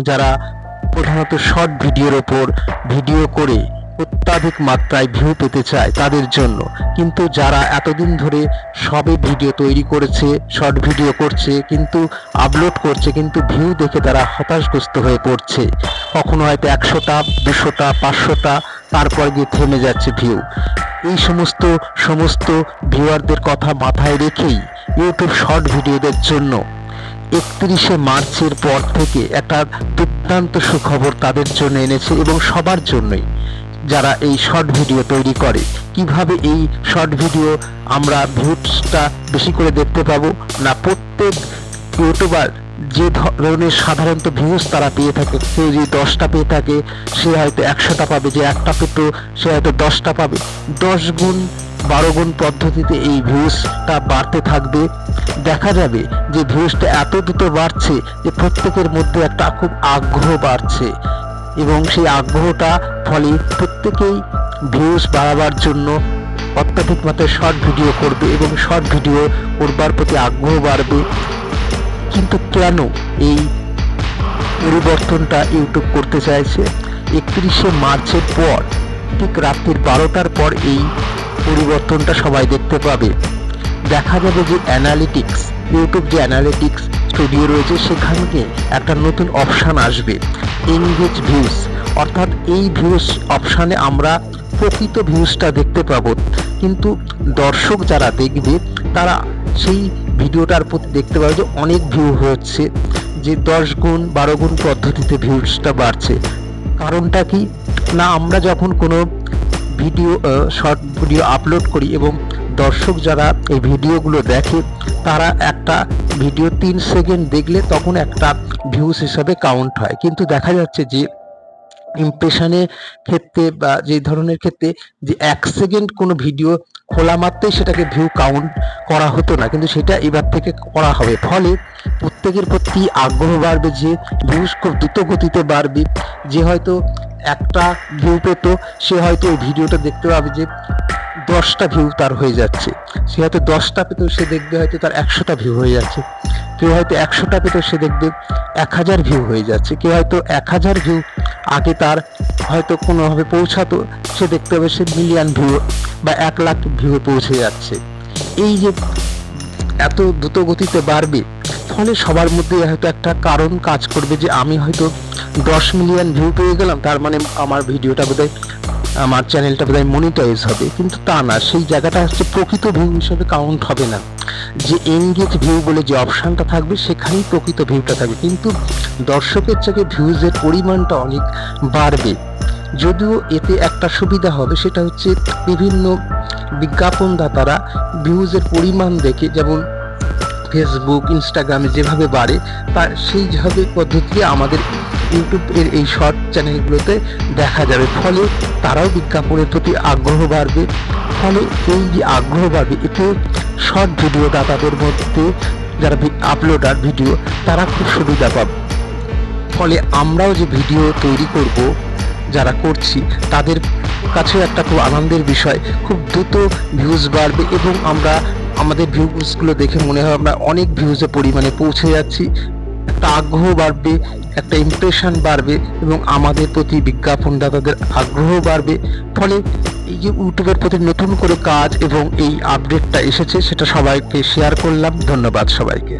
যারা প্রধানত শর্ট ভিডিওর ওপর ভিডিও করে অত্যাধিক মাত্রায় ভিউ পেতে চায় তাদের জন্য। কিন্তু যারা এতদিন ধরে সবে ভিডিও তৈরি করেছে, শর্ট ভিডিও করছে, কিন্তু আপলোড করছে, কিন্তু ভিউ দেখে তারা হতাশগ্রস্ত হয়ে পড়ছে। কখনো হয়তো 100টা, 200টা, 500টা, তারপর গিয়ে থেমে যাচ্ছে ভিউ। এই সমস্ত ভিউয়ারদের কথা মাথায় রেখেই ইউটিউব শর্ট ভিডিওদের জন্য 31শে মার্চের পর থেকে একটা দুর্দান্ত সুখবর তাদের জন্য এনেছে, এবং সবার জন্যই যারা এই শর্ট ভিডিও তৈরি করে। কিভাবে এই শর্ট ভিডিও আমরা ভিউজটা বেশি করে দেখতে পাবো না, প্রত্যেক ইউটিউবার যে ধরনের সাধারণত ভিউজ তারা পেয়ে থাকে, কেউ যদি 10টা পেয়ে থাকে সে হয়তো 100টা পাবে, যে একটা পেতো সে হয়তো 10টা পাবে। 10 গুণ 12 গুণ পদ্ধতিতে এই ভিউজটা বাড়তে থাকবে। দেখা যাবে যে ভিউজটা এত দ্রুত বাড়ছে যে প্রত্যেকের মধ্যে একটা খুব আগ্রহ বাড়ছে, এবং সেই আগ্রহটা ফলে প্রত্যেকেই ভিউজ বাড়াবার জন্য অত্যাধিক মাত্রায় শর্ট ভিডিও করবে এবং শর্ট ভিডিও করবার প্রতি আগ্রহ বাড়বে। কিন্তু কেন এই পরিবর্তনটা ইউটিউব করতে চাইছে? 31শে মার্চের পর ঠিক রাত্রির 12টার পর এই পরিবর্তনটা সবাই দেখতে পাবে। দেখা যাবে যে অ্যানালিটিক্স, ইউটিউব যে অ্যানালিটিক্স স্টুডিও রয়েছে সেখানে একটা নতুন অপশান আসবে, এনগেজ ভিউজ। অর্থাৎ এই ভিউজ অপশানে আমরা প্রকৃত ভিউজটা দেখতে পাবো, কিন্তু দর্শক যারা দেখবে তারা সেই ভিডিওটার প্রতি দেখতে পাবে যে অনেক ভিউ হচ্ছে, যে 10 গুণ 12 গুণ পদ্ধতিতে ভিউজটা বাড়ছে। কারণটা কি না, আমরা যখন কোনো ভিডিও শর্ট ভিডিও আপলোড করি এবং দর্শক যারা এই ভিডিওগুলো দেখে তারা একটা ভিডিও 3 সেকেন্ড দেখলে তখন একটা ভিউজ হিসাবে কাউন্ট হয়। কিন্তু দেখা যাচ্ছে যে ইমপ্রেশনের ক্ষেত্রে বা যে ধরনের ক্ষেত্রে যে 1 সেকেন্ড কোনো ভিডিও খোলা মাত্রই সেটাকে ভিউ কাউন্ট করা হতো না, কিন্তু সেটা এবার থেকে করা হবে। ফলে প্রত্যেকের প্রতি আগ্রহ বাড়বে, যে ভিউজ খুব দ্রুত গতিতে বাড়বে। যে হয়তো একটা ভিউ পেত সে হয়তো ওই ভিডিওটা দেখতে পাবে যে 10টা ভিউ তার হয়ে যাচ্ছে। সে হয়তো 10টা পেত সে দেখবে হয়তো তার 100টা ভিউ হয়ে যাচ্ছে। কেউ হয়তো 100টা পেত সে দেখবে 1000 ভিউ হয়ে যাচ্ছে। কেউ হয়তো 1000 ভিউ আগে তার হয়তো কোনোভাবে পৌঁছাতো, সে দেখতে হবে সে মিলিয়ন ভিউ বা 1 লাখ ভিউ পৌঁছে যাচ্ছে। এই যে এত দ্রুত গতিতে বাড়বে, ফলে সবার মধ্যে হয়তো একটা কারণ কাজ করবে যে আমি হয়তো 10 মিলিয়ন ভিউ পেয়ে গেলাম, তার মানে আমার ভিডিওটা বোধহয়, আমার চ্যানেলটা বোধহয় মনিটাইজ হবে। কিন্তু তা না, সেই জায়গাটা হচ্ছে প্রকৃত ভিউ হিসেবে কাউন্ট হবে না। যে এনগেজ ভিউ বলে যে অপশানটা থাকবে সেখানেই প্রকৃত ভিউটা থাকবে, কিন্তু দর্শকের থেকে ভিউজের পরিমাণটা অনেক বাড়বে। যদিও এতে একটা সুবিধা হবে, সেটা হচ্ছে বিভিন্ন বিজ্ঞাপনদাতারা ভিউজের পরিমাণ দেখে, যেমন ফেসবুক, ইনস্টাগ্রামে যেভাবে বাড়ে তার সেইভাবে পদ্ধতিতে আমাদের ইউটিউবের এই শর্ট চ্যানেলগুলোতে দেখা যাবে। ফলে তারাও বিজ্ঞাপনের প্রতি আগ্রহ বাড়বে। ফলে এই যে আগ্রহ বাড়বে, এতে শর্ট ভিডিও দাতাদের মধ্যে যারা আপলোডার ভিডিও তারা খুব সুবিধা পাবে। ফলে আমরাও যে ভিডিও তৈরি করব, যারা করছি তাদের কাছেও একটা খুব আনন্দের বিষয়, খুব দ্রুত ভিউজ বাড়বে এবং আমরা আমাদের ভিউজগুলো দেখে মনে হয় আমরা অনেক ভিউজের পরিমাণে পৌঁছে যাচ্ছি। একটা আগ্রহ বাড়বে, একটা ইমপ্রেশন বাড়বে এবং আমাদের প্রতি বিজ্ঞাপনদাতাদের আগ্রহ বাড়বে। ফলে এই যে ইউটিউবের প্রতি নতুন করে কাজ এবং এই আপডেটটা এসেছে সেটা সবাইকে শেয়ার করলাম। ধন্যবাদ সবাইকে।